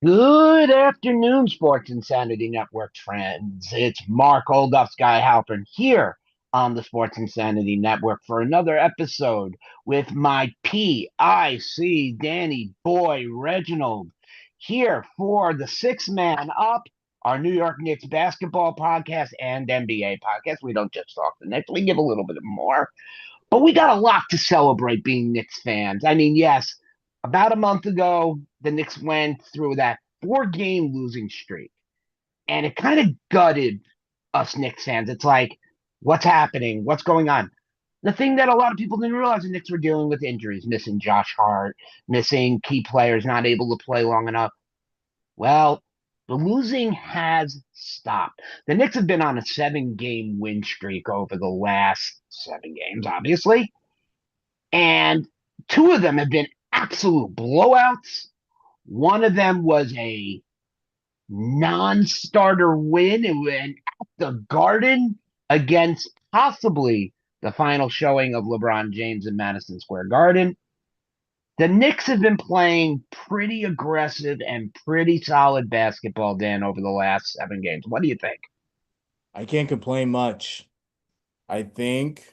Good afternoon, Sports Insanity Network friends. It's Mark Olduff, Guy Halpern here on the Sports Insanity Network for another episode with my PIC Danny Boy Reginald here for the Six Man Up, our New York Knicks basketball podcast and NBA podcast. We don't just talk the Knicks, we give a little bit more. But we got a lot to celebrate being Knicks fans. I mean, yes, about a month ago, the Knicks went through that four-game losing streak, and it kind of gutted us Knicks fans. It's like, what's happening? What's going on? The thing that a lot of people didn't realize, the Knicks were dealing with injuries, missing Josh Hart, missing key players, not able to play long enough. Well, the losing has stopped. The Knicks have been on a 7-game win streak over the last 7 games, obviously. And two of them have been absolute blowouts. One of them was a non-starter win at the Garden against possibly the final showing of LeBron James in Madison Square Garden. The Knicks have been playing pretty aggressive and pretty solid basketball, Dan, over the last 7 games. What do you think? I can't complain much. I think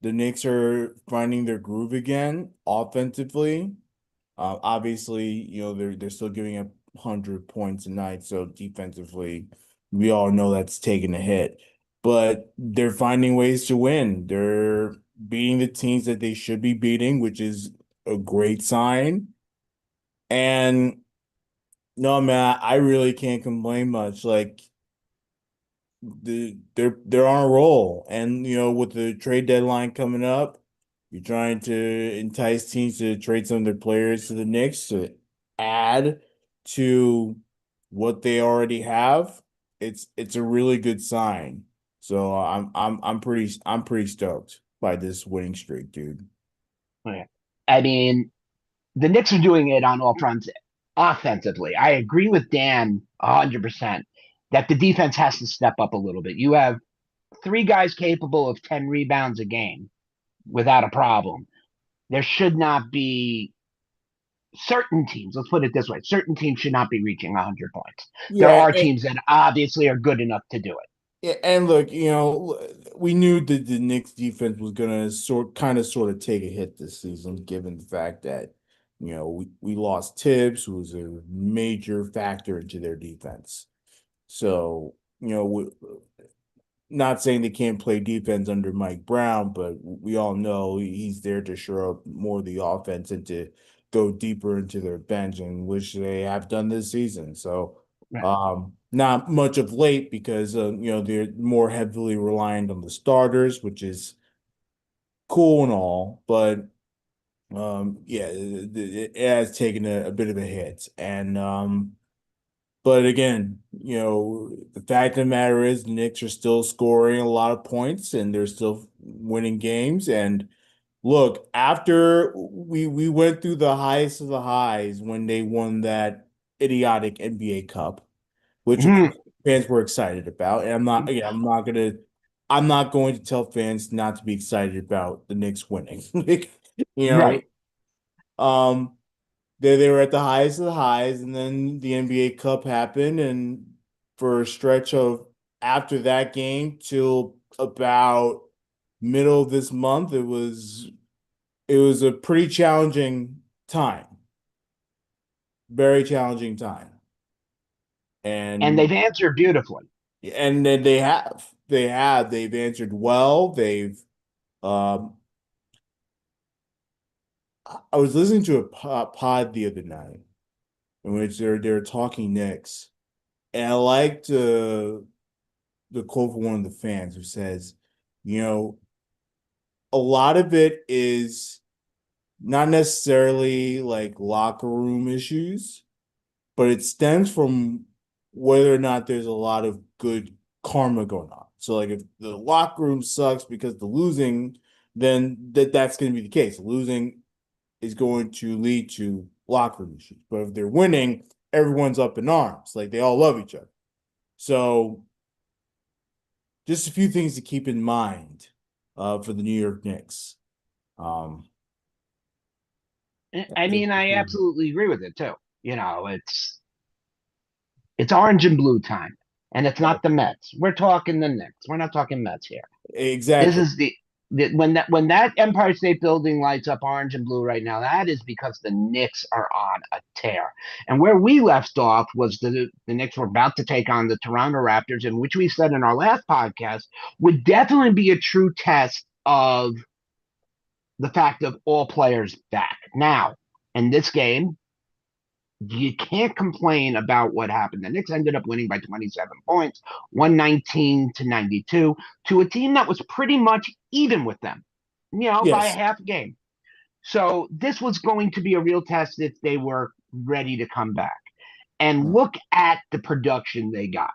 the Knicks are finding their groove again offensively. Obviously, they're still giving up 100 points a night, so defensively, we all know that's taking a hit. But they're finding ways to win. They're beating the teams that they should be beating, which is a great sign. And no, man, I really can't complain much. Like they're on a roll, and with the trade deadline coming up, you're trying to entice teams to trade some of their players to the Knicks to add to what they already have. It's a really good sign. So I'm pretty stoked by this winning streak, dude. Yeah. I mean, the Knicks are doing it on all fronts offensively. I agree with Dan 100% that the defense has to step up a little bit. You have three guys capable of 10 rebounds a game without a problem. There should not be certain teams, let's put it this way, certain teams should not be reaching 100 points. There Yeah, are teams that obviously are good enough to do it. yeah, and look, we knew that the Knicks defense was gonna sort of take a hit this season, given the fact that, we lost Tibbs, who was a major factor into their defense. So, not saying they can't play defense under Mike Brown, but we all know he's there to shore up more of the offense and to go deeper into their bench, and which they have done this season. So, not much of late because they're more heavily reliant on the starters, which is cool and all, but yeah, it has taken a bit of a hit, and but again, the fact of the matter is the Knicks are still scoring a lot of points and they're still winning games. And look, after we went through the highest of the highs when they won that idiotic NBA Cup, which of Mhm. course fans were excited about. And I'm not going to tell fans not to be excited about the Knicks winning. Like, you know, Right. um they were at the highest of the highs, and then the NBA Cup happened, and for a stretch of after that game till about middle of this month, it was a pretty challenging time, very challenging time, And and they've answered beautifully. then they've answered well. They've um, I was listening to a pod the other night in which they're talking Knicks. And I liked the quote from one of the fans who says, you know, a lot of it is not necessarily like locker room issues, but it stems from whether or not there's a lot of good karma going on. So like if the locker room sucks because the losing, then that's going to be the case. Losing is going to lead to locker room issues. But if they're winning, everyone's up in arms. Like they all love each other. So just a few things to keep in mind for the New York Knicks. Um, I mean, I absolutely agree with it too. It's orange and blue time, and it's Right. not the Mets. We're talking the Knicks. We're not talking Mets here. This Exactly. is when that Empire State Building lights up orange and blue right now. That is because the Knicks are on a tear. And where we left off was the Knicks were about to take on the Toronto Raptors, in which we said in our last podcast would definitely be a true test of the fact of all players back. Now, in this game, you can't complain about what happened. The Knicks ended up winning by 27 points, 119-92, to a team that was pretty much even with them, by a Yes. half game. So this was going to be a real test if they were ready to come back. And look at the production they got.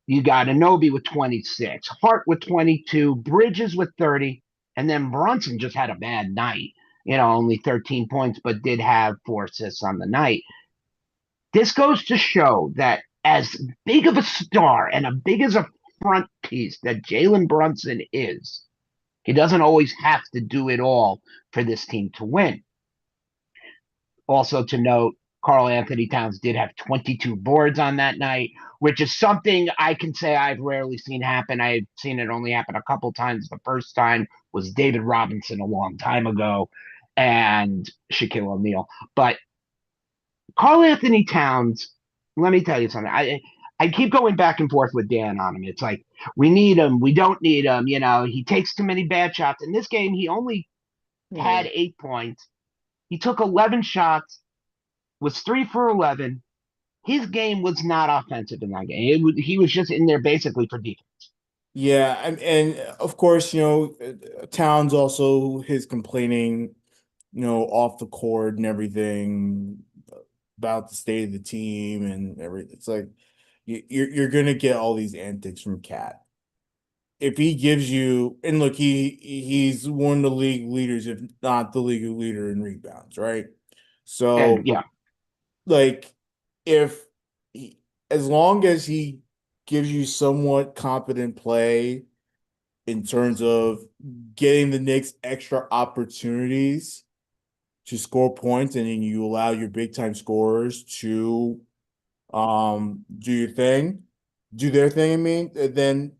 You got Anunoby with 26, Hart with 22, Bridges with 30, and then Brunson just had a bad night. Only 13 points, but did have 4 assists on the night. This goes to show that as big of a star and as big as a front piece that Jalen Brunson is, he doesn't always have to do it all for this team to win. Also to note, Karl-Anthony Towns did have 22 boards on that night, which is something I can say I've rarely seen happen. I've seen it only happen a couple times. The first time was David Robinson a long time ago and Shaquille O'Neal. But Karl-Anthony Towns, let me tell you something. I keep going back and forth with Dan on him. It's like, we need him, we don't need him. He takes too many bad shots. In this game, he only had 8 points. He took 11 shots, was 3 for 11. His game was not offensive in that game. He was just in there basically for defense. Yeah, and of course, Towns also his complaining, off the court and everything about the state of the team and everything. It's like you're gonna get all these antics from Cat. If he gives you, and look, he's one of the league leaders, if not the league leader in rebounds, right? And So, yeah, like, if as long as he gives you somewhat competent play in terms of getting the Knicks extra opportunities to score points, and then you allow your big time scorers to do their thing, I mean, then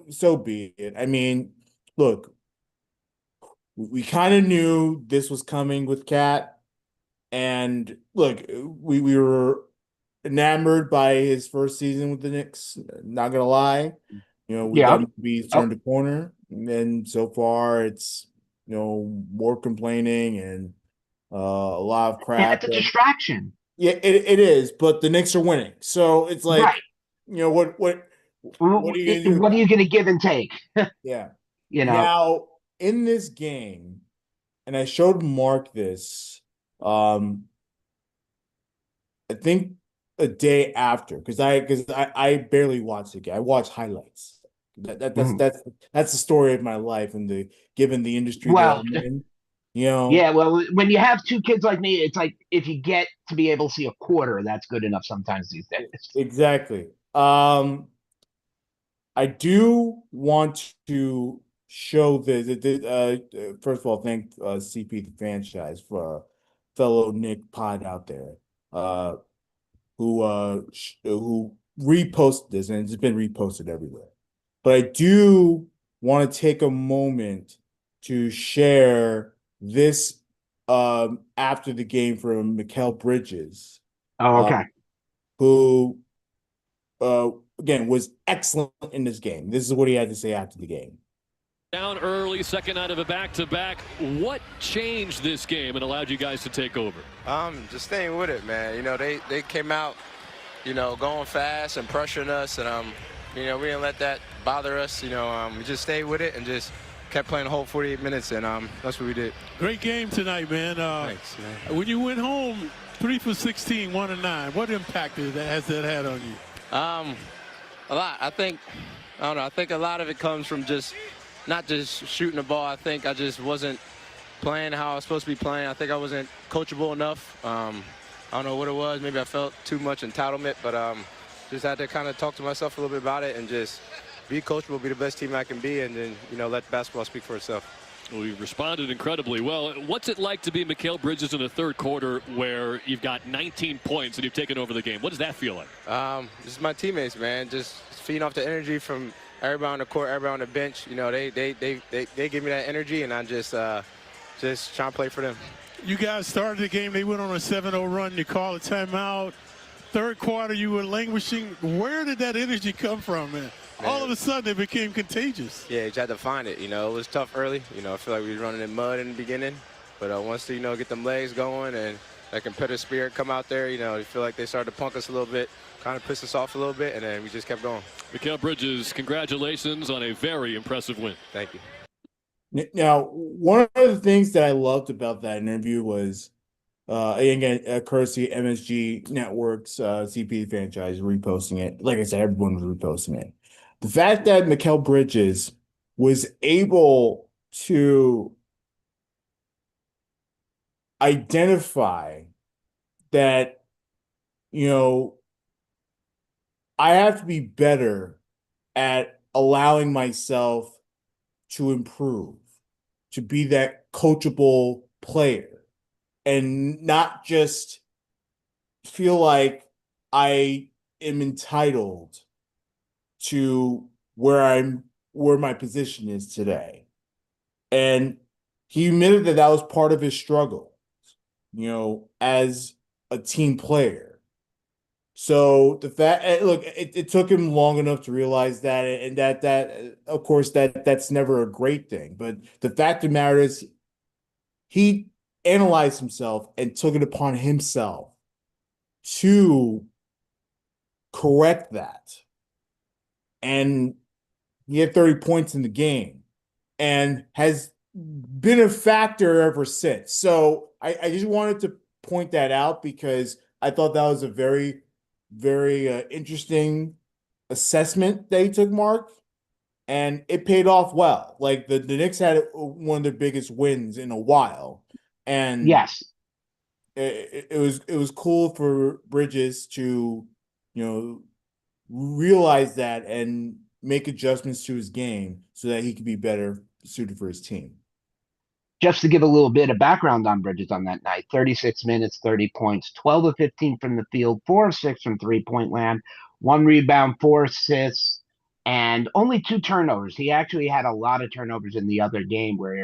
so be it. I mean, look, we kind of knew this was coming with Cat, and look, we were enamored by his first season with the Knicks. Not gonna lie, we yeah. thought he'd Oh, turned the corner, and then so far it's more complaining and a lot of and crap. it's a And distraction. yeah, it is, but the Knicks are winning, so it's like, Right. what are you gonna do What are about you going to give and take? it? Yeah. you know, Now in this game, and I showed Mark this, I think a day after, because I barely watched the game. I watched highlights. That, that that's mhm. that's that's the story of my life, and given the industry that Well, I'm in, you know, yeah, well, when you have two kids like me, it's like if you get to be able to see a quarter, that's good enough sometimes these days. exactly. I do want to show this. First of all, thank CP the franchise for fellow Nick Pod out there, uh, who reposted this, and it's been reposted everywhere. But I do want to take a moment to share this after the game from Mikal Bridges, Oh, uh, okay. who again was excellent in this game. This is what he had to say after the game. Down early, second night of a back-to-back. What changed this game and allowed you guys to take over? Just staying with it, man. They came out, going fast and pressuring us, and we didn't let that bother us. We just stayed with it and just kept playing the whole 48 minutes, and that's what we did. Great game tonight, man. Thanks, man. When you went home, 3 for 16, 1 and 9. What impact has that had on you? A lot. I think a lot of it comes from just not just shooting the ball. I think I just wasn't playing how I was supposed to be playing. I think I wasn't coachable enough. I don't know what it was. Maybe I felt too much entitlement, but just had to kind of talk to myself a little bit about it and just be coachable, be the best team I can be, and then let basketball speak for itself. Well, you've responded incredibly well. What's it like to be Mikal Bridges in the third quarter where you've got 19 points and you've taken over the game? What does that feel like? This is my teammates, man. Just feeding off the energy from everybody on the court, everybody on the bench. You know, they give me that energy, and I just trying to play for them. You guys started the game. They went on a 7-0 run. You call a timeout. Third quarter, you were languishing. Where did that energy come from, man? All of a sudden, it became contagious. Yeah, you had to find it. You know, it was tough early. You know, I feel like we were running in mud in the beginning. But once, you know, get them legs going and that competitive spirit come out there, you know, you feel like they started to punk us a little bit, kind of piss us off a little bit, and then we just kept going. Mikal Bridges, congratulations on a very impressive win. Thank you. Now, one of the things that I loved about that interview was, again, courtesy MSG Networks, CP franchise reposting it. Like I said, everyone was reposting it. The fact that Mikal Bridges was able to identify that, you know, I have to be better at allowing myself to improve, to be that coachable player, and not just feel like I am entitled to where my position is today. And he admitted that was part of his struggle, you know, as a team player. So the fact, look, it took him long enough to realize that, and that of course that's never a great thing. But the fact of the matter is, he analyzed himself and took it upon himself to correct that, and he had 30 points in the game, and has been a factor ever since. So I just wanted to point that out because I thought that was a very interesting assessment that he took, Mark, and it paid off well. Like the Knicks had one of their biggest wins in a while, and Yes, it was cool for Bridges to, you know, realize that and make adjustments to his game so that he could be better suited for his team. just to give a little bit of background on Bridges on that night, 36 minutes, 30 points, 12 of 15 from the field, 4 of 6 from three-point land, 1 rebound, 4 assists, and only 2 turnovers. He actually had a lot of turnovers in the other game where he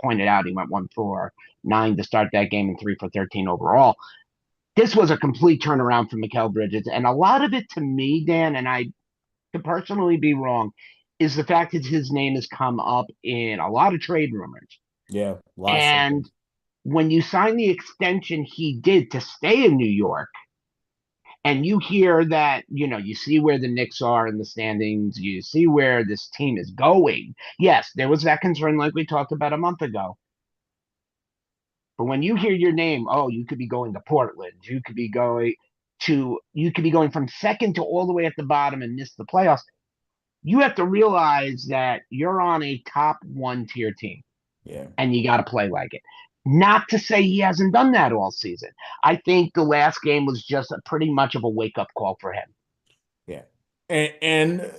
pointed out he went 1 for 9 to start that game and 3 for 13 overall. This was a complete turnaround for Mikal Bridges, and a lot of it to me, Dan, and I could personally be wrong, is the fact that his name has come up in a lot of trade rumors. Yeah, And when you sign the extension he did to stay in New York, and you hear that, you know, you see where the Knicks are in the standings, you see where this team is going. Yes, there was that concern like we talked about a month ago. But when you hear your name, oh, you could be going to Portland, you could be going from second to all the way at the bottom and miss the playoffs. You have to realize that you're on a top 1 tier team. Yeah. And you got to play like it. Not to say he hasn't done that all season. I think the last game was just pretty much of a wake-up call for him. Yeah. And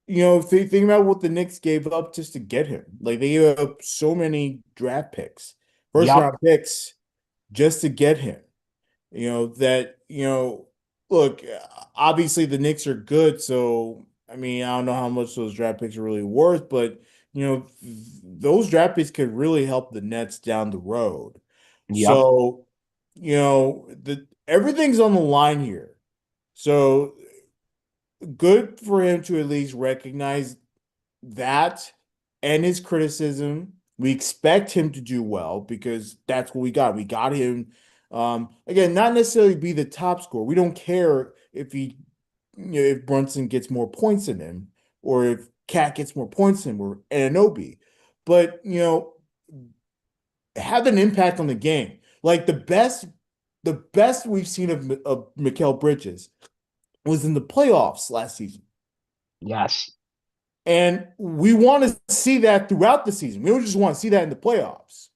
you know, think about what the Knicks gave up just to get him. Like, they gave up so many draft picks, first-round picks, just to get him. You know, that, you know, look, obviously the Knicks are good, so, I mean, I don't know how much those draft picks are really worth, but, you know, those draft picks could really help the Nets down the road. Yep. So, you know, everything's on the line here. So good for him to at least recognize that and his criticism. We expect him to do well because that's what we got. We got him, again, not necessarily be the top scorer. We don't care if if Brunson gets more points than him, or if Cat gets more points than him, or Anunoby. But, you know, have an impact on the game. Like the best we've seen of Mikal Bridges was in the playoffs last season. Yes. And we want to see that throughout the season. We don't just want to see that in the playoffs.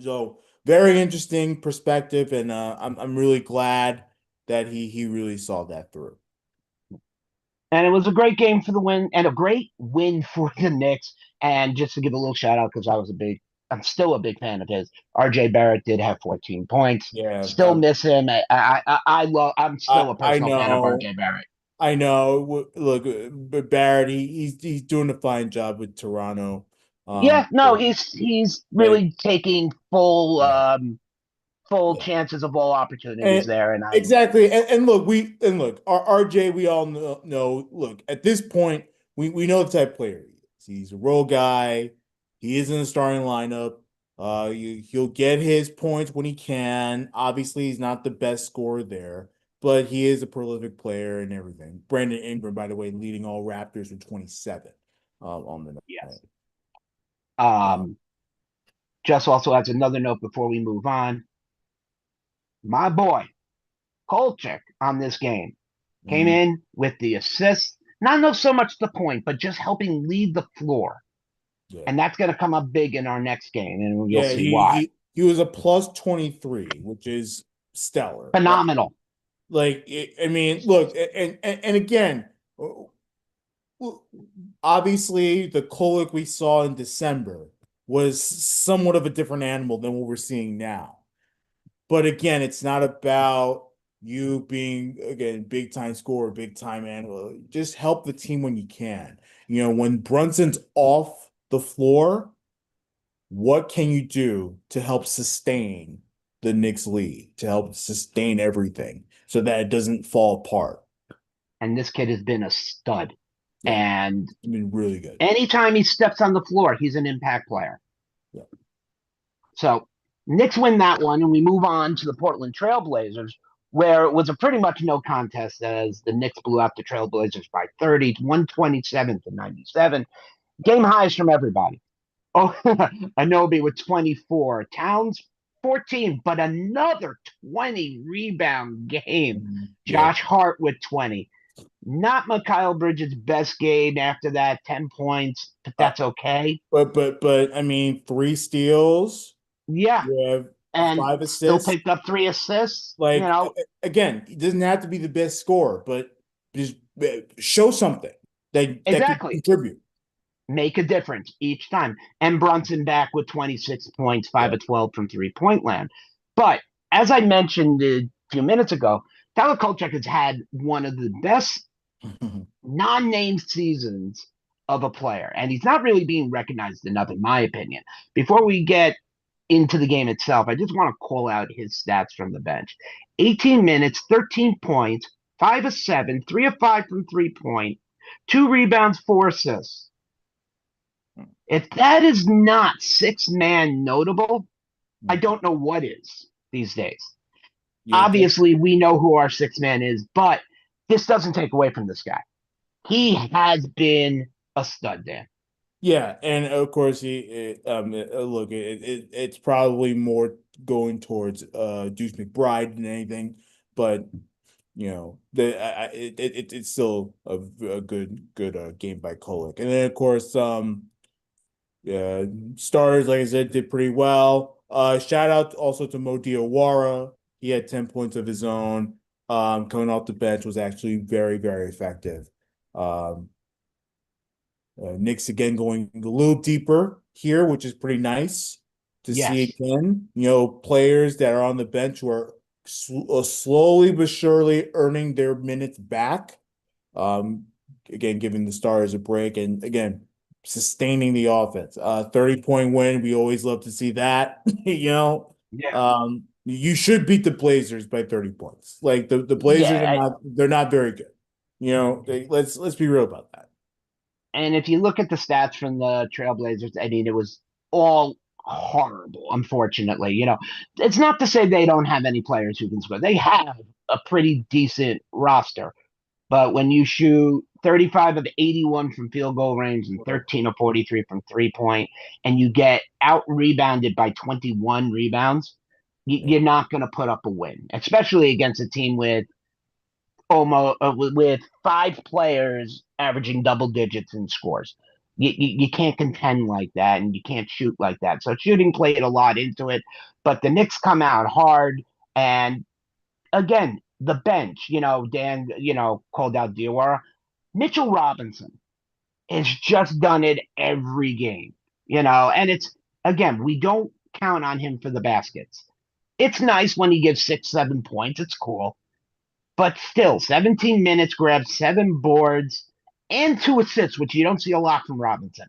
So very interesting perspective, and I'm really glad that he really saw that through. And it was a great game for the win and a great win for the Knicks. And just to give a little shout out, because I'm still a big fan of his. RJ Barrett did have 14 points. Yeah, Still miss him. I'm still a I personal fan of know. RJ Barrett. I know. Look, but Barrett, he's doing a fine job with Toronto. Yeah, no, But, he's like, really taking full yeah, full yeah. chances of all opportunities And there. And exactly. And look, RJ, we all know, look, at this point, we know the type of player he is. He's a role guy. He is in the starting lineup. He'll get his points when he can. Obviously, he's not the best scorer there, but he is a prolific player and everything. Brandon Ingram, by the way, leading all Raptors with 27 on the night. yes. Uh, Just also has another note before we move on. My boy, Kolchak on this game came mm, in with the assist. Not so much the point, but just helping lead the floor. yeah. And that's going to come up big in our next game, and you'll Yeah, see why. he was a plus 23, which is stellar. Phenomenal. I mean, look, and again, obviously the Kolek we saw in December was somewhat of a different animal than what we're seeing now. But again, it's not about you being, again, big time scorer, big time animal. Just help the team when you can. When Brunson's off the floor, what can you do to help sustain the Knicks lead, to help sustain everything so that it doesn't fall apart? And this kid has been a stud. Yeah, And I mean, really good. anytime he steps on the floor, he's an impact player. Yeah. So Knicks win that one, and we move on to the Portland Trailblazers, where it was a pretty much no contest as the Knicks blew out the Trailblazers by 30, 127 to 97. Game highs from everybody. Oh, Anobi with 24. Towns 14, but another 20 rebound game. Yeah. Josh Hart with 20. Not Mikal Bridges' best game after that, 10 points, but that's okay. But I mean, 3 steals. Yeah. You have And 5 still assists. picked up 3 assists. Like, again, he doesn't have to be the best scorer, but just show something that can Exactly. contribute. Make a difference each time. And Brunson back with 26 points, 5 of 12 from 3-point land. But as I mentioned a few minutes ago, Tyler Kolchak has had one of the best non-named seasons of a player, and he's not really being recognized enough, in my opinion. Before we get into the game itself, I just want to call out his stats from the bench. 18 minutes, 13 points, 5 of 7, 3 of 5 from 3-point, 2 rebounds, 4 assists. If that is not six-man notable, I don't know what is these days. Yeah, Obviously, we know who our six-man is, but this doesn't take away from this guy. He has been a stud, Dan. Yeah, and of course look, it's probably more going towards Deuce McBride than anything, but it's still a good game by Kolek. And then of course starters, like I said, did pretty well. Shout out also to Mo Diawara. He had 10 points of his own. Coming off the bench was actually very, very effective. Knicks again going a little deeper here, which is pretty nice to see again. Players that are on the bench who are slowly but surely earning their minutes back. Again, giving the stars a break and again sustaining the offense. 30-point win. We always love to see that. You should beat the Blazers by 30 points. Like the Blazers they're not very good. Let's be real about that. And if you look at the stats from the Trailblazers, I mean, it was all horrible, unfortunately. It's not to say they don't have any players who can score. They have a pretty decent roster. But when you shoot 35 of 81 from field goal range and 13 of 43 from 3-point, and you get out-rebounded by 21 rebounds, you're not going to put up a win, especially against a team with with 5 players averaging double digits in scores. You can't contend like that, and you can't shoot like that. So shooting played a lot into it, but the Knicks come out hard. And again, the bench, Dan, called out Diawara. Mitchell Robinson has just done it every game, and it's, again, we don't count on him for the baskets. It's nice when he gives 6, 7 points. It's cool. But still, 17 minutes, grabbed 7 boards and 2 assists, which you don't see a lot from Robinson.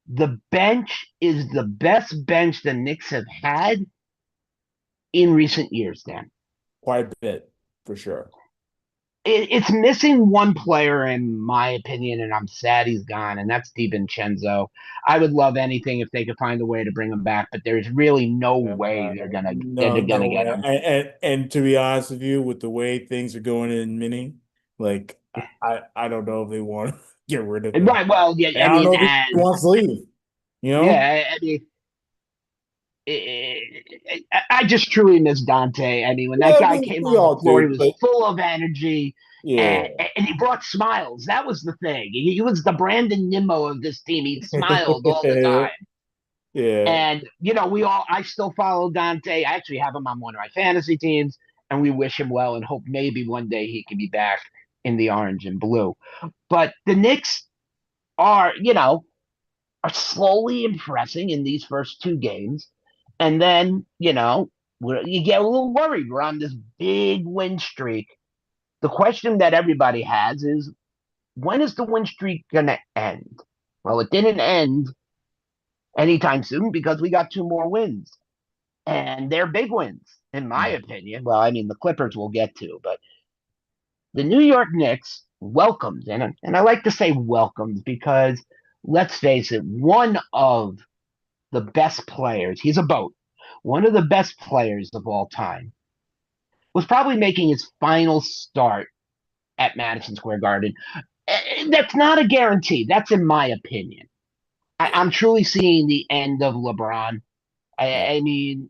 The bench is the best bench the Knicks have had in recent years, Dan. Quite a bit, for sure. It's missing one player, in my opinion, and I'm sad he's gone, and that's DiVincenzo. I would love anything if they could find a way to bring him back, but there's really no way they're gonna get him. And to be honest with you, with the way things are going in Mini, like I don't know if they want to get rid of him. Right. Well, yeah. And I don't know if he wants to leave. Yeah. I mean, I just truly miss Dante. I mean, when that guy came on the floor, he was full of energy. Yeah. And he brought smiles. That was the thing. He was the Brandon Nimmo of this team. He smiled all the time. Yeah. And, I still follow Dante. I actually have him on one of my fantasy teams, and we wish him well and hope maybe one day he can be back in the orange and blue. But the Knicks are slowly impressing in these first 2 games. And then, you get a little worried. We're on this big win streak. The question that everybody has is, when is the win streak going to end? Well, it didn't end anytime soon because we got 2 more wins. And they're big wins, in my opinion. Well, I mean, the Clippers we'll get to, but the New York Knicks welcomed, and I like to say welcomed because, let's face it, one of the best players, he's a boat, one of the best players of all time, was probably making his final start at Madison Square Garden. That's not a guarantee. That's in my opinion. I'm truly seeing the end of LeBron. I mean,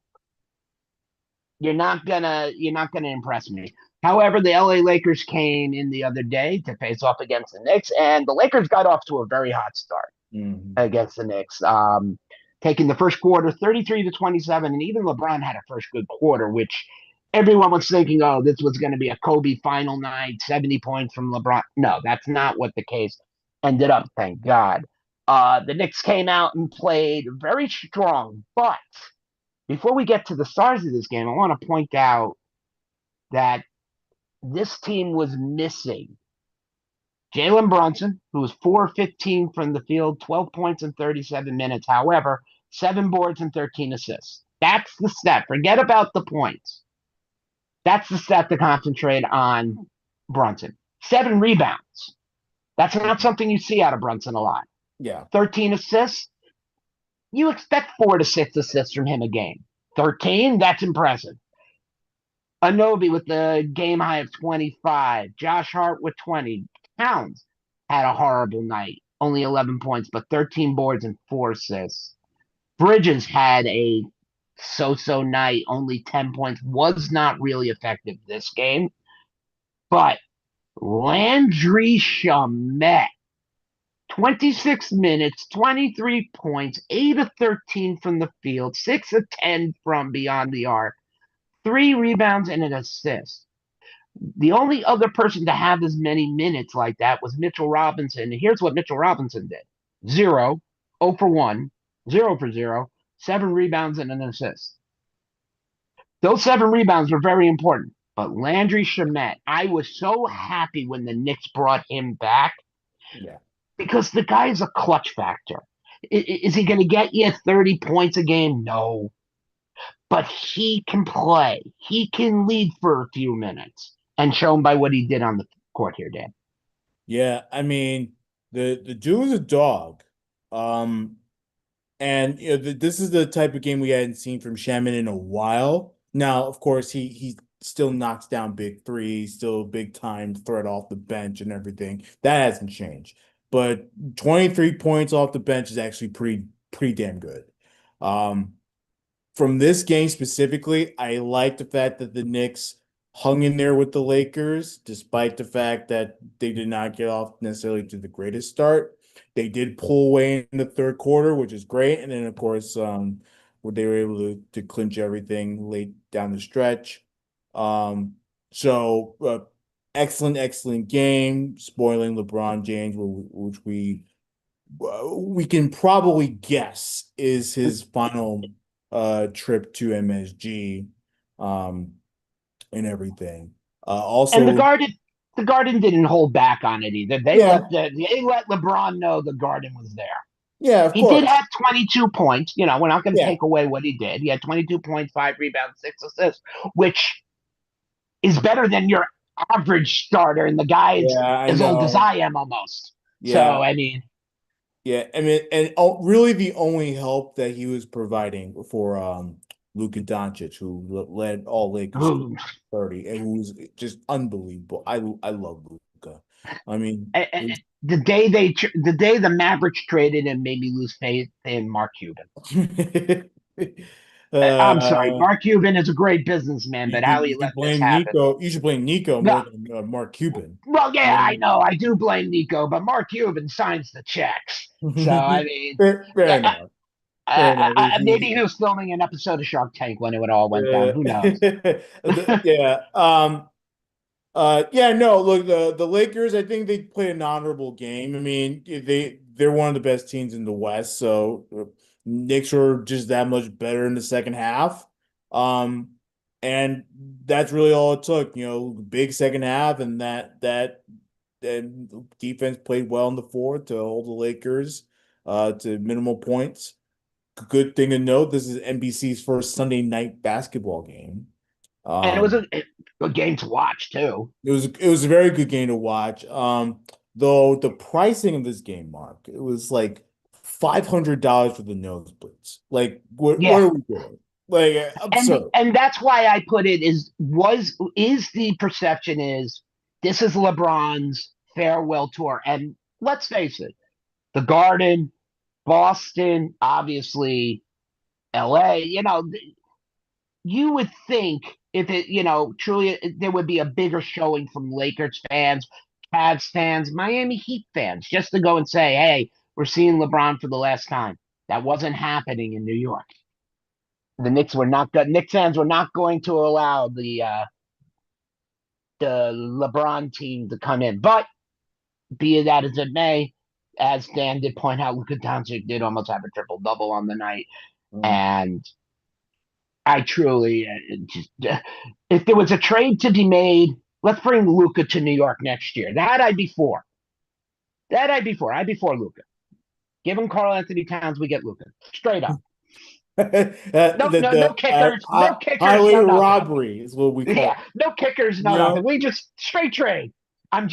you're not gonna impress me. However, the LA Lakers came in the other day to face off against the Knicks, and the Lakers got off to a very hot start against the Knicks. Taking the first quarter 33-27, and even LeBron had a first good quarter, which everyone was thinking, oh, this was going to be a Kobe final night, 70 points from LeBron. No, that's not what the case ended up, thank God. The Knicks came out and played very strong, but before we get to the stars of this game, I want to point out that this team was missing Jalen Brunson, who was 4-15 from the field, 12 points in 37 minutes. However, 7 boards and 13 assists. That's the stat. Forget about the points. That's the stat to concentrate on Brunson. 7 rebounds. That's not something you see out of Brunson a lot. Yeah. 13 assists. You expect 4 to 6 assists from him a game. 13, that's impressive. Anunoby with the game high of 25. Josh Hart with 20. Towns had a horrible night. Only 11 points, but 13 boards and 4 assists. Bridges had a so-so night, only 10 points. Was not really effective this game. But Landry Shamet, 26 minutes, 23 points, 8 of 13 from the field, 6 of 10 from beyond the arc, 3 rebounds and an assist. The only other person to have as many minutes like that was Mitchell Robinson. And here's what Mitchell Robinson did. 0 for 1, 0 for 0, 7 rebounds and an assist. Those 7 rebounds were very important. But Landry Shamet, I was so happy when the Knicks brought him back. Yeah. Because the guy is a clutch factor. Is he going to get you 30 points a game? No. But he can play. He can lead for a few minutes. And shown by what he did on the court here, Dan. Yeah, I mean, the dude is a dog. And this is the type of game we hadn't seen from Shamet in a while. Now, of course, he still knocks down big threes, still a big time threat off the bench and everything. That hasn't changed. But 23 points off the bench is actually pretty damn good. From this game specifically, I like the fact that the Knicks hung in there with the Lakers, despite the fact that they did not get off necessarily to the greatest start. They did pull away in the third quarter, which is great. And then, of course, where they were able to clinch everything late down the stretch. So excellent game, spoiling LeBron James, which we can probably guess is his final trip to MSG, and everything. Also, And the Garden didn't hold back on it either. yeah, They let LeBron know the Garden was there. yeah, of He did course, have 22 points. You know, we're not going to yeah, take away what he did. He had 22 points, 5 rebounds, 6 assists, which is better than your average starter. And the guy is yeah, I as old as know, I am almost. So, yeah, I mean, yeah. I mean, and really the only help that he was providing for Luka Doncic, who led all Lakers to who, 30, and who was just unbelievable. I love Luka. I mean, the day the Mavericks traded him made me lose faith in Mark Cuban. I'm sorry, uh, Mark Cuban is a great businessman, but how he you let should this blame happen. Nico. You should blame Nico No, more than Mark Cuban. well, yeah, I Yeah. know. I do blame Nico, but Mark Cuban signs the checks. So, I mean, Fair enough. Fair enough. maybe he was filming an episode of Shark Tank when it all went down. Who knows? Yeah. Yeah, no, look, the Lakers, I think they played an honorable game. I mean, they're one of the best teams in the West, so Knicks were just that much better in the second half. Um, and that's really all it took, big second half, and that and defense played well in the fourth to hold the Lakers to minimal points. Good thing to note, this is NBC's first Sunday night basketball game. And it was Um, a game to watch too. it was a very good game to watch. Though the pricing of this game, Mark, it was like $500 for the nosebleeds. Like, what Yeah, are we doing? Like, absurd. and that's why I put it is the perception is this is LeBron's farewell tour, and let's face it, the Garden, Boston, obviously L.A. You would think if it, truly there would be a bigger showing from Lakers fans, Cavs fans, Miami Heat fans, just to go and say, hey, we're seeing LeBron for the last time. That wasn't happening in New York. The Knicks were not good. Knicks fans were not going to allow the LeBron team to come in. But be it that as it may, as Dan did point out, Luka Doncic did almost have a triple double on the night, Mm. and I truly if there was a trade to be made, let's bring Luka to New York next year. That I'd be for. I'd be for Luka. Give him Carl Anthony Towns, we get Luka. Straight up. No kickers, no kickers, Highway no nothing. robbery is what we call Yeah, no kickers, no You nothing. know? We just straight trade. I'm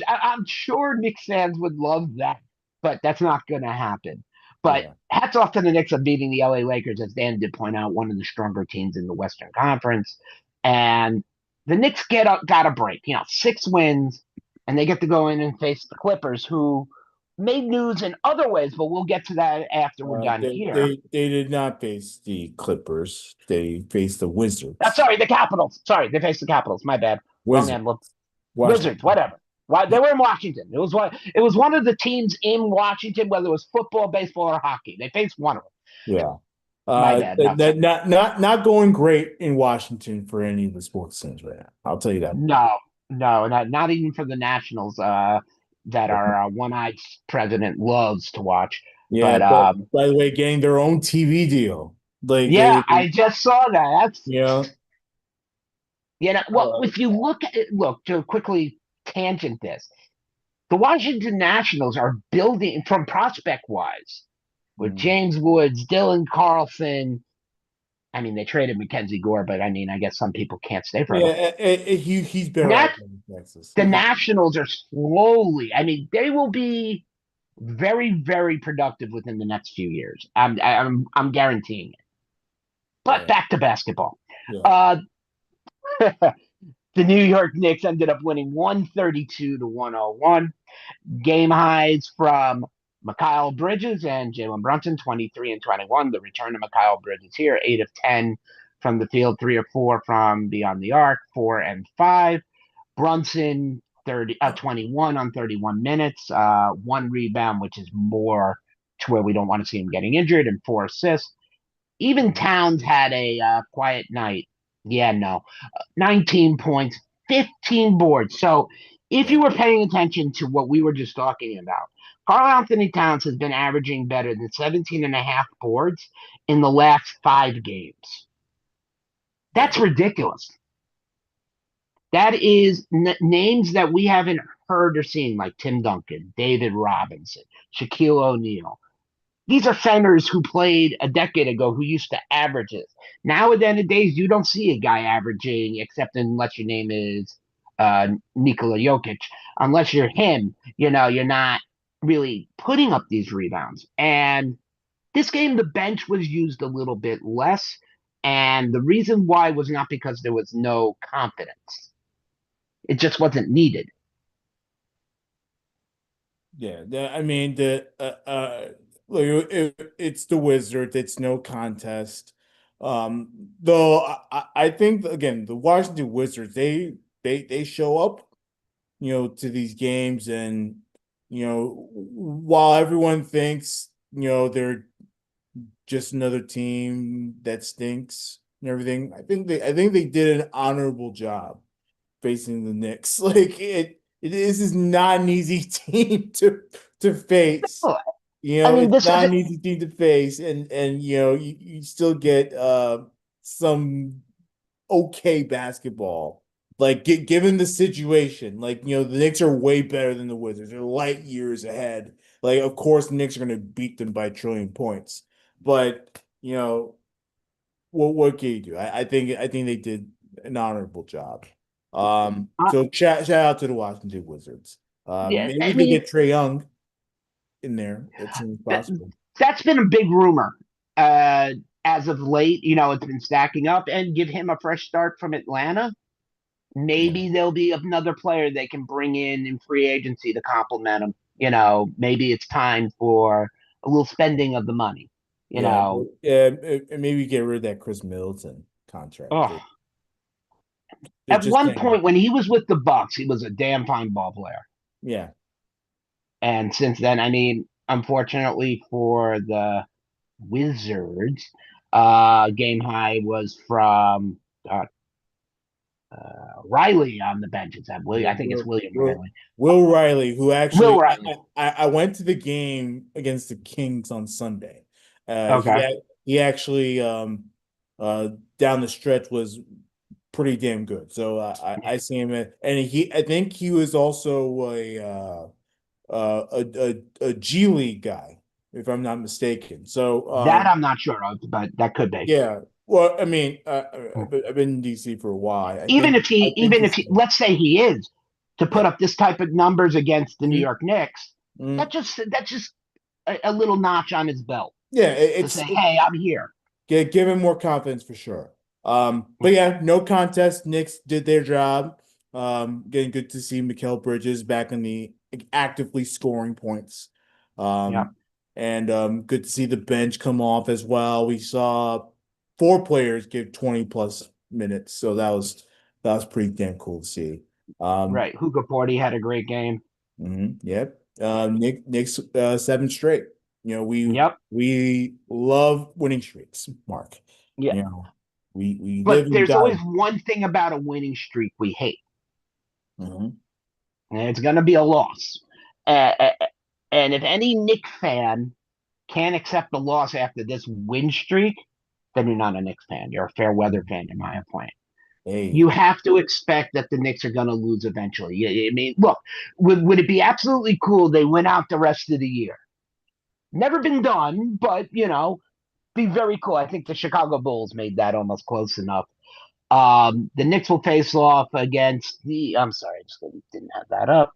sure Knicks fans would love that, but that's not going to happen. But Yeah. hats off to the Knicks of beating the LA Lakers, as Dan did point out, one of the stronger teams in the Western Conference. And the Knicks got a break, 6 wins, and they get to go in and face the Clippers, who made news in other ways, but we'll get to that after we're done They, here. they did not face the Clippers. They faced the Wizards. Sorry, the Capitals. Sorry, they faced the Capitals. My bad. Wrong Wizards. end. Washington. Wizards, whatever. Why they were in Washington. It was one of the teams in Washington, whether it was football, baseball, or hockey. They faced one of them. Yeah. My bad. Not going great in Washington for any of the sports teams right now. I'll tell you that. No, not even for the Nationals. That our one-eyed president loves to watch. Yeah, But by the way, getting their own TV deal. Like yeah, I just saw that. That's yeah. well, if you look to quickly tangent this, the Washington Nationals are building from prospect wise with James Woods, Dylan Carlson. I mean, they traded Mackenzie Gore, but I mean, I guess some people can't stay forever. Yeah, he's better off in Texas. The Nationals are slowly. I mean, they will be very, very productive within the next few years. I'm guaranteeing it. But back to basketball. Yeah. The New York Knicks ended up winning 132-101. Game highs from Mikal Bridges and Jalen Brunson, 23 and 21. The return of Mikal Bridges here, 8 of 10 from the field, 3 or 4 from beyond the arc, 4 and 5. Brunson, 21 on 31 minutes, 1 rebound, which is more to where we don't want to see him getting injured, and 4 assists. Even Towns had a quiet night. 19 points, 15 boards. So if you were paying attention to what we were just talking about, Karl Anthony Towns has been averaging better than 17 and a half boards in the last 5 games. That's ridiculous. That is names that we haven't heard or seen, like Tim Duncan, David Robinson, Shaquille O'Neal. These are centers who played a decade ago who used to average this. Nowadays, you don't see a guy averaging, except unless your name is Nikola Jokic. Unless you're him, you're not really putting up these rebounds. And this game, the bench was used a little bit less. And the reason why was not because there was no confidence. It just wasn't needed. Yeah, I mean look, it's the Wizards. It's no contest. Though I think again the Washington Wizards they show up, to these games, and while everyone thinks they're just another team that stinks and everything, I think they did an honorable job facing the Knicks. Like this is not an easy team to face. It's not an easy team to face, and you still get some okay basketball. Like given the situation, like the Knicks are way better than the Wizards. They're light years ahead. Like of course the Knicks are going to beat them by a trillion points, but what can you do? I think they did an honorable job. So shout out to the Washington Wizards. Maybe they get Trae Young in there as soon as possible. That's been a big rumor as of late. It's been stacking up, and give him a fresh start from Atlanta. Maybe there'll be another player they can bring in free agency to complement him. Maybe it's time for a little spending of the money. And maybe get rid of that Chris Middleton contract. Oh. At one point, when he was with the Bucks, he was a damn fine ball player. Yeah. And since then, unfortunately for the Wizards, game high was from Riley on the bench. Is that William? I think it's William Riley. Will Riley, who actually Will Riley. I went to the game against the Kings on Sunday. Okay. He actually down the stretch was pretty damn good. So I see him and I think he was also a G League guy, if I'm not mistaken. So that I'm not sure of, but that could be. Yeah. Well, I mean, I've been in DC for a while. Even if he, let's say he is, to put up this type of numbers against the New York Knicks, that's just a little notch on his belt. Yeah, it's to say, hey, I'm here. Give him more confidence for sure. But yeah, no contest. Knicks did their job. Getting good to see Mikal Bridges back in the actively scoring points. And good to see the bench come off as well. We saw 4 players give 20+ minutes, so that was pretty damn cool to see. Right, Hugo Porty had a great game. Yep. Knicks 7 straight. We love winning streaks, Mark. Yeah. We but there's always one thing about a winning streak we hate. And it's going to be a loss. And if any Knicks fan can't accept the loss after this win streak, then you're not a Knicks fan. You're a fair weather fan, in my opinion. Hey. You have to expect that the Knicks are going to lose eventually. I mean, look, would it be absolutely cool they went out the rest of the year? Never been done, but, be very cool. I think the Chicago Bulls made that almost close enough. The Knicks will face off against I'm sorry, I just didn't have that up.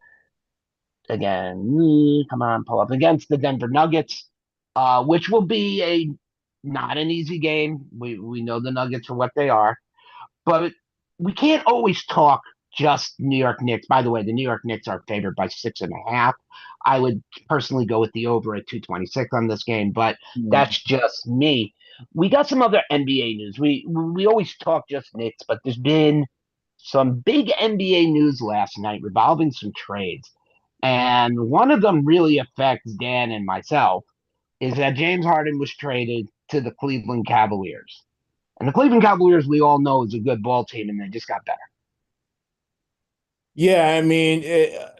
Again, come on, pull up against the Denver Nuggets, which will be not an easy game. We know the Nuggets are what they are, but we can't always talk just New York Knicks. By the way, the New York Knicks are favored by 6.5. I would personally go with the over at 226 on this game, but that's just me. We got some other NBA news. We always talk just Knicks, but there's been some big NBA news last night revolving some trades. And one of them really affects Dan and myself, is that James Harden was traded to the Cleveland Cavaliers. And the Cleveland Cavaliers, we all know, is a good ball team, and they just got better. Yeah, I mean,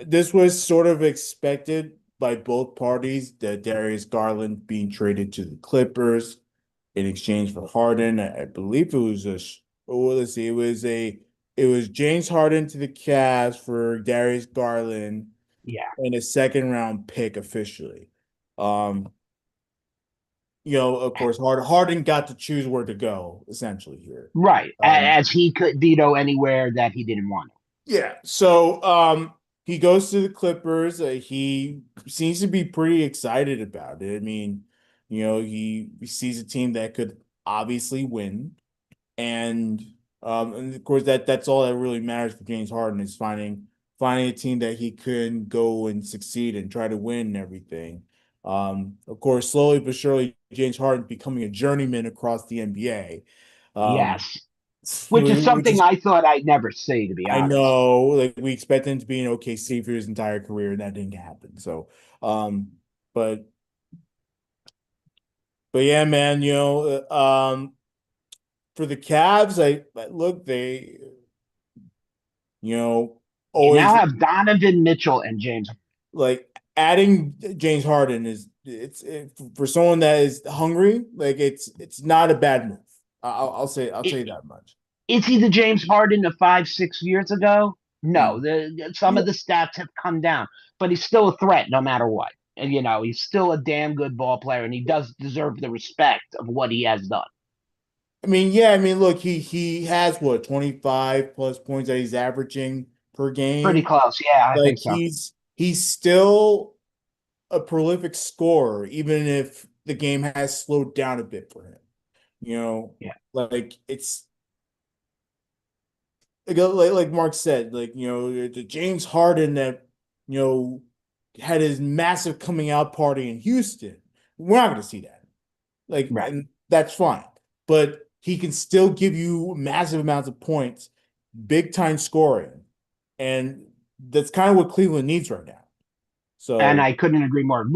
this was sort of expected by both parties that Darius Garland being traded to the Clippers in exchange for Harden. I believe it was well, let's see, it was James Harden to the Cavs for Darius Garland Yeah. and a second round pick officially. Um, of course, Harden got to choose where to go essentially here. Right. Um, As he could veto anywhere that he didn't want. Yeah. So he goes to the Clippers. He seems to be pretty excited about it. I mean, he sees a team that could obviously win. And of course that's all that really matters for James Harden is finding a team that he can go and succeed and try to win and everything. Of course, slowly but surely, James Harden becoming a journeyman across the NBA. Um, Yes. Which is which something is I thought I'd never see, to be I honest. know, like we expect him to be in OKC for his entire career, and that didn't happen. So, um, but but yeah, man, for the Cavs, look, they, you know, You now always have Donovan Mitchell and James. like adding James Harden for someone that is hungry, like it's not a bad move. I'll say that much. Is he the James Harden of 5, 6 years ago? No. Mm. Some of the stats have come down, but he's still a threat no matter what. And he's still a damn good ball player, and he does deserve the respect of what he has done. I mean, yeah, I mean, look, he has what 25 plus points that he's averaging per Pretty game. close. Yeah, I Like think so. he's still a prolific scorer, even if the game has slowed down a bit for him. Yeah. Like it's like Mark said, like the James Harden that had his massive coming out party in Houston. We're not going to see that. Like, Right. and that's fine. But he can still give you massive amounts of points, big time scoring. And that's kind of what Cleveland needs right now. And So I couldn't agree more.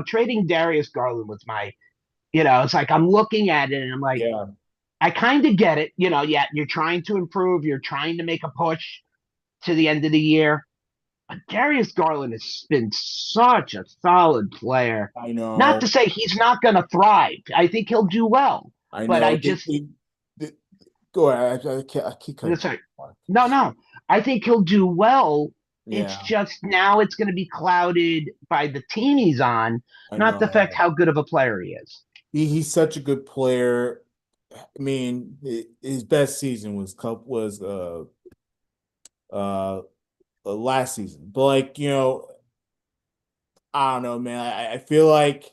Trading Darius Garland was it's like I'm looking at it and I'm like, yeah, I kind of get it. Yeah, you're trying to improve, you're trying to make a push to the end of the year. But Darius Garland has been such a solid player. I Not to know. say he's not going to thrive. I think he'll do well. I But know. I just, Go ahead. I keep cutting you sorry, off. no. I think he'll do well. It's Yeah, just now it's going to be clouded by the team he's on, I not the fact know. how good of a player he is. He's such a good player. I mean, his best season was uh last season. But like, I don't know, man. I feel like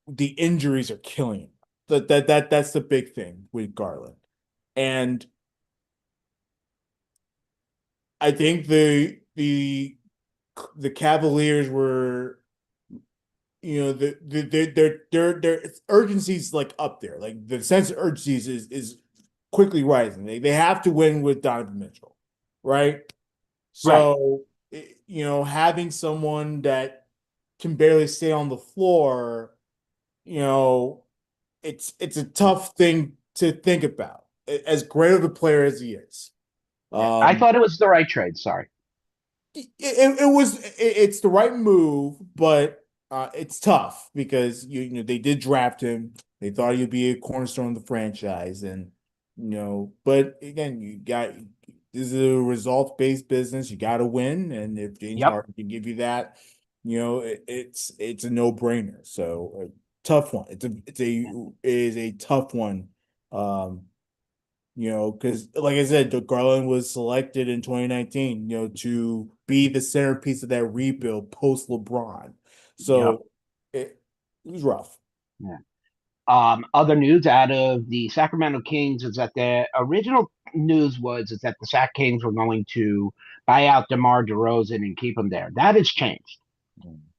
the injuries are killing him. That's the big thing with Garland. And I think the Cavaliers were, their urgency's like up there. Like the sense of urgency is quickly rising. They have to win with Donovan Mitchell, right? Right. So, having someone that can barely stay on the floor, you know, it's a tough thing to think about. As great of a player as he is, Yeah. I um, thought it was the right trade. Sorry. it's the right move, but it's tough because they did draft him. They thought he'd be a cornerstone of the franchise, and but again, this is a results based business. You got to win, and if James Yep. Harden can give you that, it's a no brainer. So tough one. It is a tough one. Um, because like I said, Garland was selected in 2019, to be the centerpiece of that rebuild post LeBron. Yep. So it was rough. Yeah. Other news out of the Sacramento Kings is that the original news is that the Sac Kings were going to buy out DeMar DeRozan and keep him there. That has changed.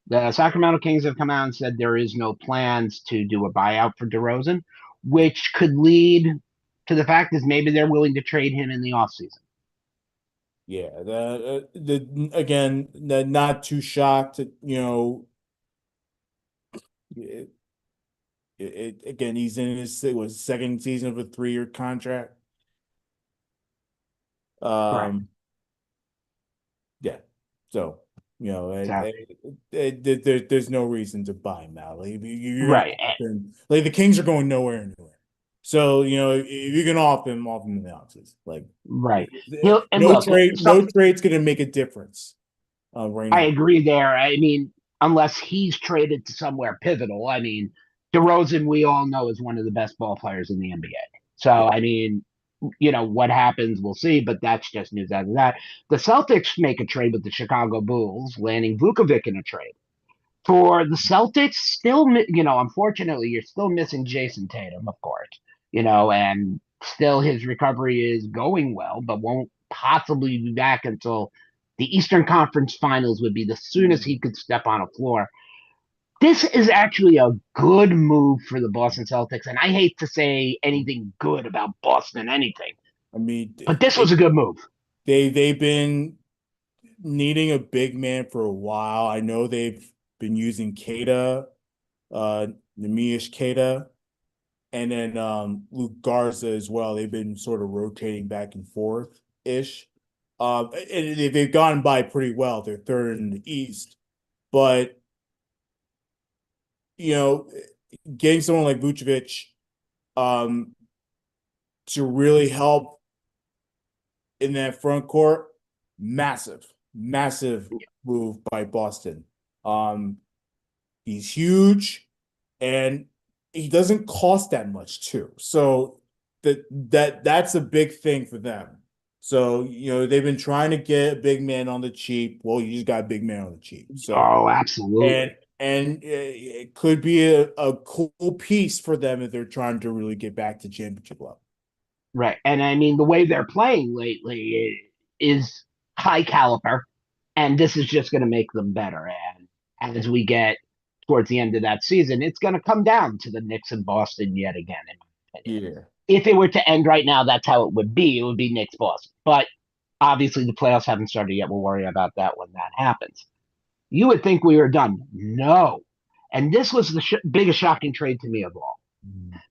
The Sacramento Kings have come out and said there is no plans to do a buyout for DeRozan, which could lead to the fact is maybe they're willing to trade him in the offseason. Yeah, not too shocked. It, again, he's in his second season of a 3-year contract. Correct. Um, Yeah. So, So, there's no reason to buy him out. Like, you're gonna right. off him. Like, the Kings are going nowhere anywhere. So, if you can off him in the ounces. Like, Right. And look, no trade's gonna make a difference right I now. agree there. I mean, unless he's traded to somewhere pivotal. I mean, DeRozan, we all know, is one of the best ball players in the NBA. So, Yeah. I mean, what happens, we'll see, but that's just news out of that. The Celtics make a trade with the Chicago Bulls, landing Vukovic in a trade. For the Celtics, still, unfortunately, you're still missing Jason Tatum, of course, and still his recovery is going well, but won't possibly be back until the Eastern Conference Finals would be the soonest he could step on a floor. This is actually a good move for the Boston Celtics, and I hate to say anything good about Boston, anything, I mean, but this was a good move. they've been needing a big man for a while. I know they've been using Keita, Nemish Keita, and then Luke Garza as well. They've been sort of rotating back and forth ish. And they've gotten by pretty well. They're third in the East, but getting someone like Vucevic um, to really help in that front court, massive move by Boston. He's huge, and he doesn't cost that much too. So that's a big thing for them. So they've been trying to get a big man on the cheap. Well, you just got a big man on the cheap. So Oh, absolutely. and it could be a cool piece for them if they're trying to really get back to championship level. Right. And I mean, the way they're playing lately is high caliber, and this is just going to make them better. And as we get towards the end of that season, it's going to come down to the Knicks and Boston yet again, in my opinion. Yeah. If it were to end right now, that's how it would be. It would be Knicks Boston. But obviously, the playoffs haven't started yet. We'll worry about that when that happens. You would think we were done. No. And this was the biggest shocking trade to me of all.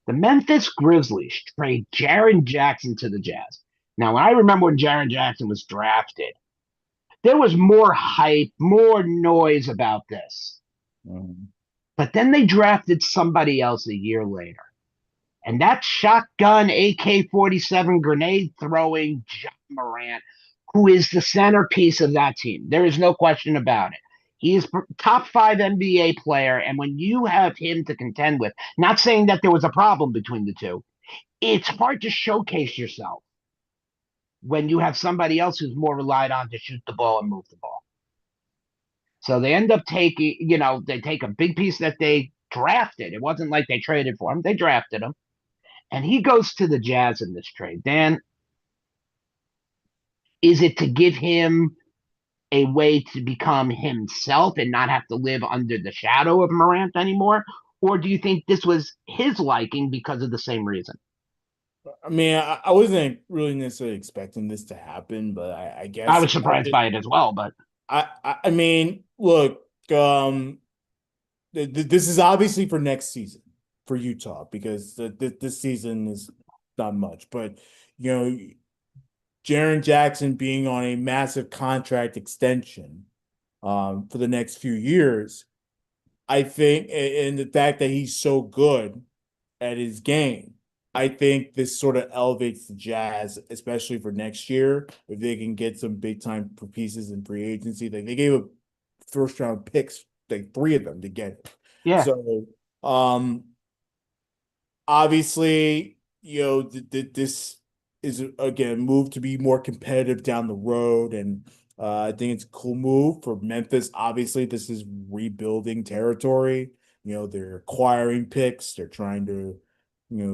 The Memphis Grizzlies trade Jaren Jackson to the Jazz. Now, I remember when Jaren Jackson was drafted, there was more hype, more noise about this. But then they drafted somebody else a year later. And that shotgun AK-47 grenade throwing John Morant, who is the centerpiece of that team. There is no question about it. He is top 5 NBA player, and when you have him to contend with, not saying that there was a problem between the two, it's hard to showcase yourself when you have somebody else who's more relied on to shoot the ball and move the ball. So they end up taking, they take a big piece that they drafted. It wasn't like they traded for him. They drafted him. And he goes to the Jazz in this trade. Dan, is it to give him a way to become himself and not have to live under the shadow of Morant anymore? Or do you think this was his liking because of the same reason? I mean, I wasn't really necessarily expecting this to happen, but I guess I was surprised by it as well, but I mean, look, this is obviously for next season for Utah because this season is not much, but Jaren Jackson being on a massive contract extension for the next few years, I think, and the fact that he's so good at his game, I think this sort of elevates the Jazz, especially for next year, if they can get some big time pieces in free agency. Like they gave a first round picks, like 3 of them to get it. yeah. So, obviously, this is again move to be more competitive down the road, and I think it's a cool move for Memphis. Obviously, this is rebuilding territory. They're acquiring picks. They're trying to,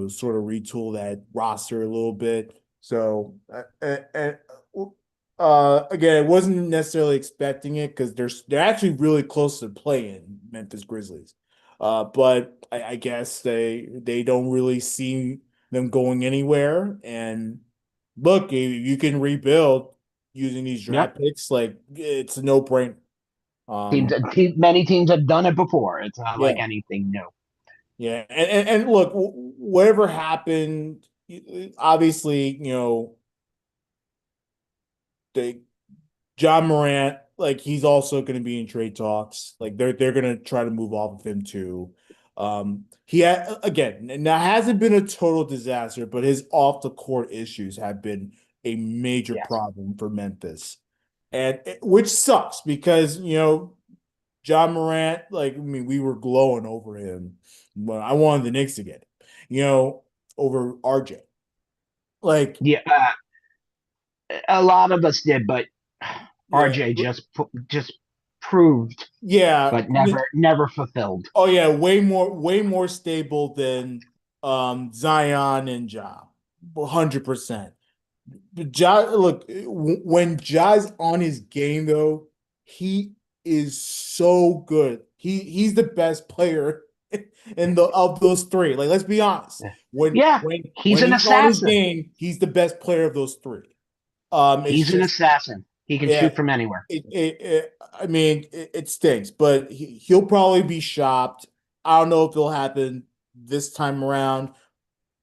sort of retool that roster a little bit. So, again, I wasn't necessarily expecting it because they're actually really close to playing Memphis Grizzlies. But I guess they don't really see them going anywhere. And look, if you can rebuild using these draft picks, like it's a no-brainer. Many teams have done it before. It's not like Yeah. anything new. Yeah, and look, whatever happened, obviously, they John Morant, like he's also going to be in trade talks. Like they're going to try to move off of him too. He had again, and that hasn't been a total disaster, but his off the court issues have been a major Yes. problem for Memphis, and which sucks because John Morant, like I mean, we were glowing over him, but I wanted the Knicks to get it, over RJ. Like, Yeah, a lot of us did, but yeah, RJ just proved, yeah. but never fulfilled. Oh yeah, way more stable than Zion and Ja. 100%. But Ja, look, when Ja's on his game though, he is so good. He's the best player in the of those three. Like let's be honest. When Yeah, when he's when an he's on his assassin. game, he's the best player of those three. It's He's an just assassin. He can yeah, shoot from anywhere. I mean, it stinks, but he'll probably be shopped. I don't know if it'll happen this time around,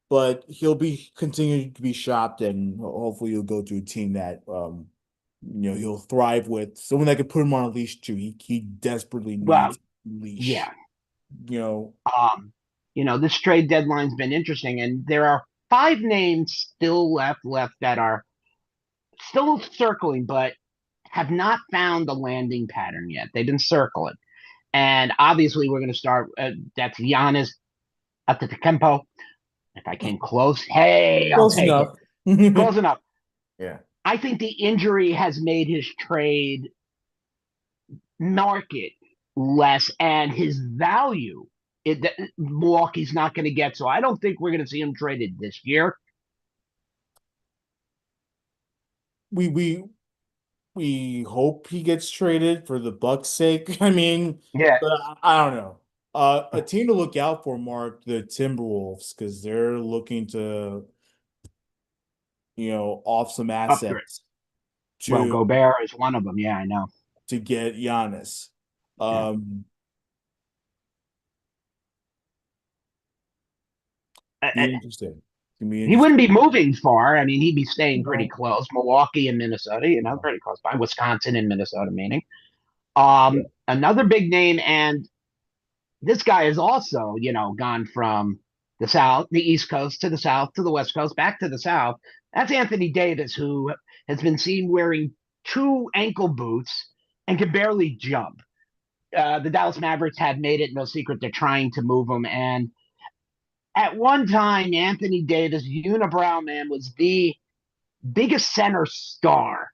but he'll be continuing to be shopped, and hopefully he'll go to a team that he'll thrive with, someone that can put him on a leash too. He desperately Well, needs a leash. yeah. You know, This trade deadline's been interesting, and there are 5 names still left that are still circling, but have not found the landing pattern yet. They've been circling, and obviously we're going to start. That's Giannis Antetokounmpo. If I came close, hey, I'll close take enough. it. Close enough. Yeah. I think the injury has made his trade market less, and his value Milwaukee's not going to get. So I don't think we're going to see him traded this year. We hope he gets traded for the Bucks' sake. I mean, Yeah. but I don't know. A team to look out for, Mark, the Timberwolves, because they're looking to, off some Upgrade. assets Well, to Gobert is one of them. Yeah, I know. to get Giannis. Yeah. Be interesting. He wouldn't be moving far. I mean, he'd be staying pretty No. close. Milwaukee and Minnesota, pretty close by. Wisconsin and Minnesota, meaning. Yeah. Another big name, and this guy is also, gone from the East Coast to the South, to the West Coast, back to the South. That's Anthony Davis, who has been seen wearing 2 ankle boots and can barely jump. The Dallas Mavericks have made it no secret they're trying to move him, and at one time, Anthony Davis, unibrow man, was the biggest center star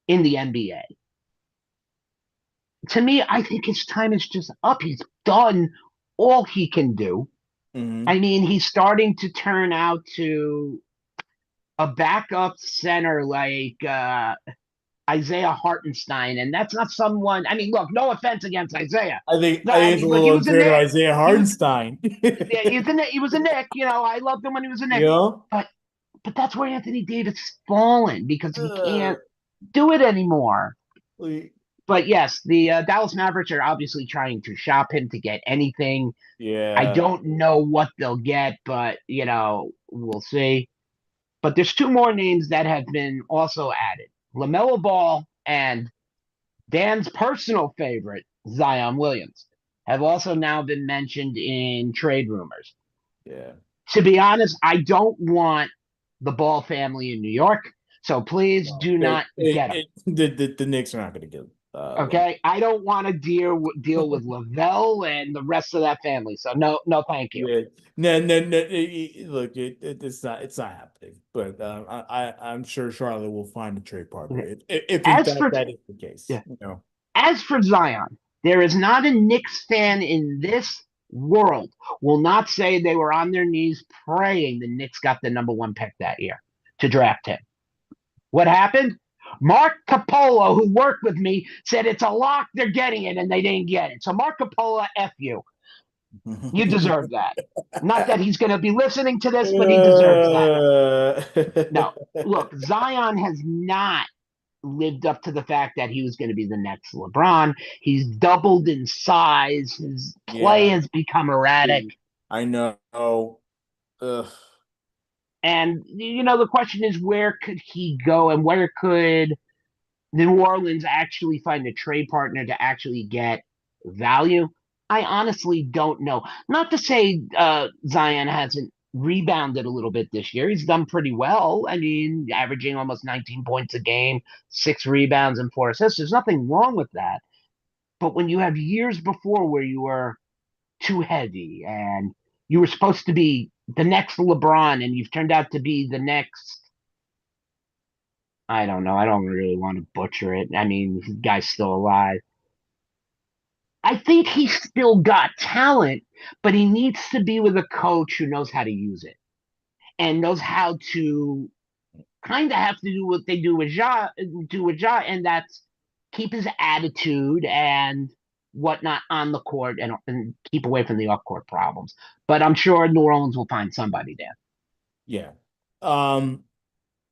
in the NBA. To me, I think his time is just up. He's done all he can do. Mm-hmm. I mean, he's starting to turn out to a backup center like Isaiah Hartenstein, and that's not someone. I mean, look, no offense against Isaiah. I think it's a little unfair to Isaiah Hartenstein. He was a Knick. I loved him when he was a Knick. Yeah. But that's where Anthony Davis has fallen because he can't do it anymore. But yes, the Dallas Mavericks are obviously trying to shop him to get anything. Yeah. I don't know what they'll get, but we'll see. But there's 2 more names that have been also added. LaMelo Ball and Dan's personal favorite, Zion Williams, have also now been mentioned in trade rumors. Yeah. To be honest, I don't want the Ball family in New York, so please do not get them. The Knicks are not going to get okay, I don't want to deal with Lavelle and the rest of that family. So no, thank you. Yeah. No. Look, it's not happening. But I'm sure Charlotte will find a trade partner if in fact that is the case. Yeah. As for Zion, there is not a Knicks fan in this world will not say they were on their knees praying the Knicks got the number 1 pick that year to draft him. What happened? Mark Capola, who worked with me, said it's a lock, they're getting it, and they didn't get it. So Mark Capola, F you. You deserve that. Not that he's going to be listening to this, but he deserves that. No, look, Zion has not lived up to the fact that he was going to be the next LeBron. He's doubled in size. His play has become erratic. I know. Ugh. And, the question is, where could he go and where could New Orleans actually find a trade partner to actually get value? I honestly don't know. Not to say Zion hasn't rebounded a little bit this year. He's done pretty well. I mean, averaging almost 19 points a game, 6 rebounds and 4 assists. There's nothing wrong with that. But when you have years before where you were too heavy and you were supposed to be the next LeBron and you've turned out to be the next, I don't know. I don't really want to butcher it. I mean, the guy's still alive. I think he's still got talent, but he needs to be with a coach who knows how to use it and knows how to kind of have to do what they do with Ja, and that's keep his attitude and whatnot on the court and keep away from the off court problems. But I'm sure New Orleans will find somebody there. Yeah.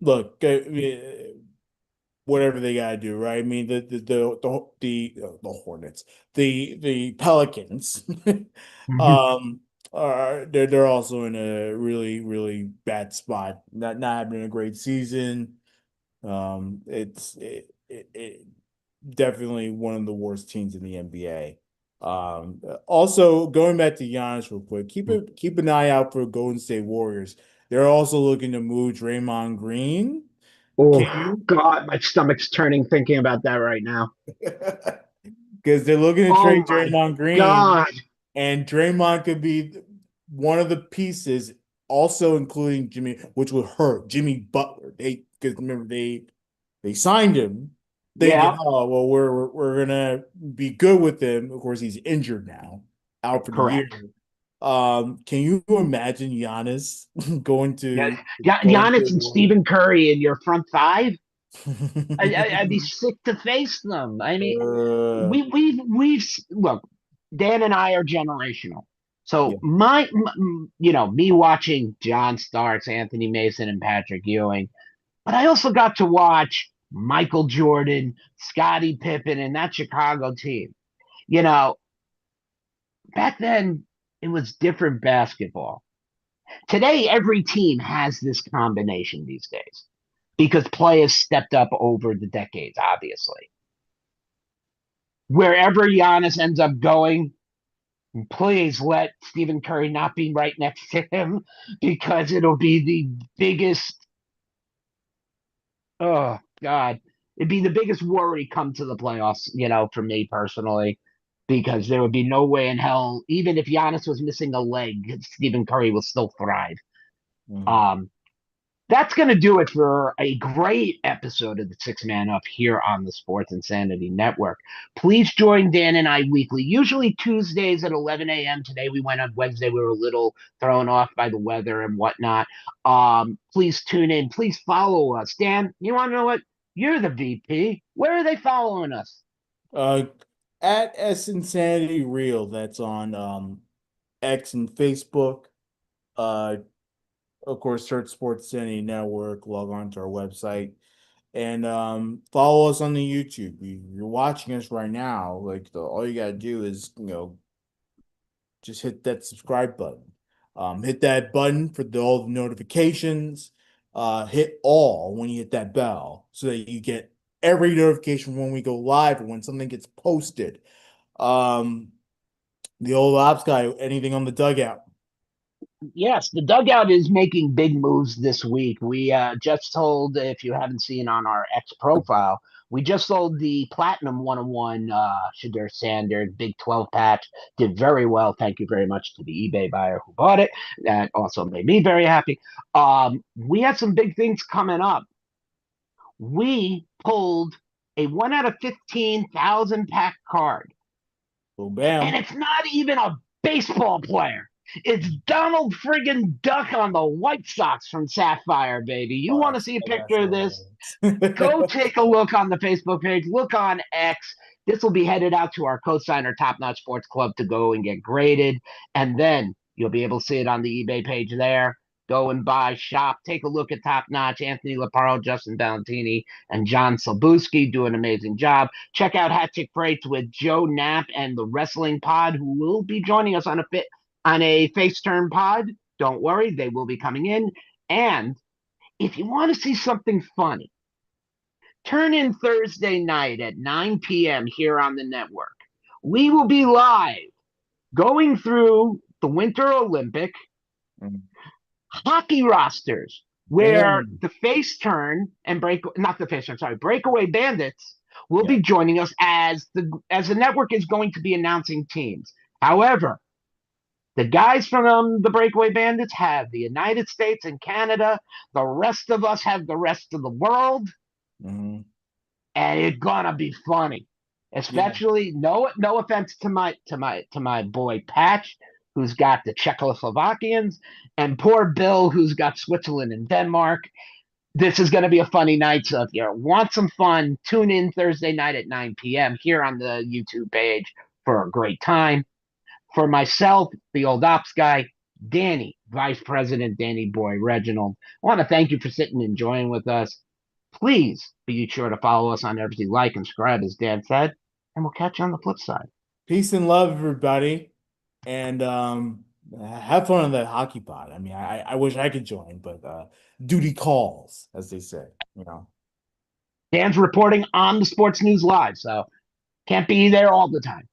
Look, whatever they gotta do, right? I mean, the Hornets, the Pelicans, are they're also in a really really bad spot. Not having a great season. It's definitely one of the worst teams in the NBA. Also going back to Giannis real quick, keep an eye out for Golden State Warriors. They're also looking to move Draymond Green. Oh God, my stomach's turning thinking about that right now. Because they're looking to Oh trade my Draymond Green, God. and Draymond could be one of the pieces, also including Jimmy, which would hurt Jimmy Butler. Because remember they signed him thinking, Yeah, oh well, we're gonna be good with him. Of course, he's injured now, out for the year. correct. Can you imagine Giannis going Yeah, to Giannis and Stephen Curry in your front five. I'd be Warriors? sick to face them. I mean, Uh, we've look. Dan and I are generational. yeah. So me watching John Starks, Anthony Mason, and Patrick Ewing, but I also got to watch Michael Jordan, Scottie Pippen, and that Chicago team. You know, back then it was different basketball. Today, every team has this combination these days because play has stepped up over the decades, obviously. Wherever Giannis ends up going, please let Stephen Curry not be right next to him because it'll be the biggest, oh, God, it'd be the biggest worry come to the playoffs, for me personally, because there would be no way in hell, even if Giannis was missing a leg, Stephen Curry will still thrive. Mhm. Um, That's going to do it for a great episode of the Six Man Up here on the Sports Insanity Network. Please join Dan and I weekly, usually Tuesdays at 11 a.m. Today we went on Wednesday. We were a little thrown off by the weather and whatnot. Please tune in. Please follow us. Dan, you want to know what? You're the VP. Where are they following us? Uh, at S Insanity Real, that's on X and Facebook. Uh, of course, search Sports Insanity Network. Log on to our website and follow us on the YouTube. You're watching us right now. Like all you gotta do is just hit that subscribe button. Hit that button for all the notifications. Hit all when you hit that bell so that you get every notification when we go live or when something gets posted. The old ops guy, anything on the dugout? Yes, the dugout is making big moves this week. We just sold, if you haven't seen on our X profile, we just sold the Platinum 101 Shadur Sanders Big 12 patch. Did very well. Thank you very much to the eBay buyer who bought it. That also made me very happy. We have some big things coming up. We pulled a 1 out of 15,000 pack card. Boom, And bam. it's not even a baseball player. It's Donald friggin' Duck on the White Sox from Sapphire, baby. You Oh, want to see a that's picture of this? Go hilarious. take a look on the Facebook page. Look on X. This will be headed out to our co-signer Top Notch Sports Club to go and get graded. And then you'll be able to see it on the eBay page there. Go and buy, shop, take a look at Top Notch, Anthony Laparo, Justin Valentini, and John Silbuski do an amazing job. Check out Hat Chick Freights with Joe Knapp and the Wrestling Pod, who will be joining us on a face turn pod. Don't worry, they will be coming in. And if you want to see something funny, Turn in Thursday night at 9 p.m. here on the network. We will be live going through the Winter Olympic Mhm. hockey rosters where Oh. the face turn and breakaway bandits will Yeah. be joining us as the network is going to be announcing teams. However, the guys from the breakaway bandits have the United States and Canada. The rest of us have the rest of the world, Mhm. and it's gonna be funny. Especially no offense to my boy Patch, who's got the Czechoslovakians, and poor Bill, who's got Switzerland and Denmark. This is going to be a funny night. So if you want some fun, tune in Thursday night at 9 p.m. here on the YouTube page for a great time. For myself, the old ops guy, Danny, Vice President Danny Boy Reginald, I want to thank you for sitting and joining with us. Please be sure to follow us on everything, like and subscribe, as Dan said, and we'll catch you on the flip side. Peace and love, everybody, and have fun on that hockey pod. I mean, I wish I could join, but duty calls, as they say. You know. Dan's reporting on the Sports News Live, so can't be there all the time.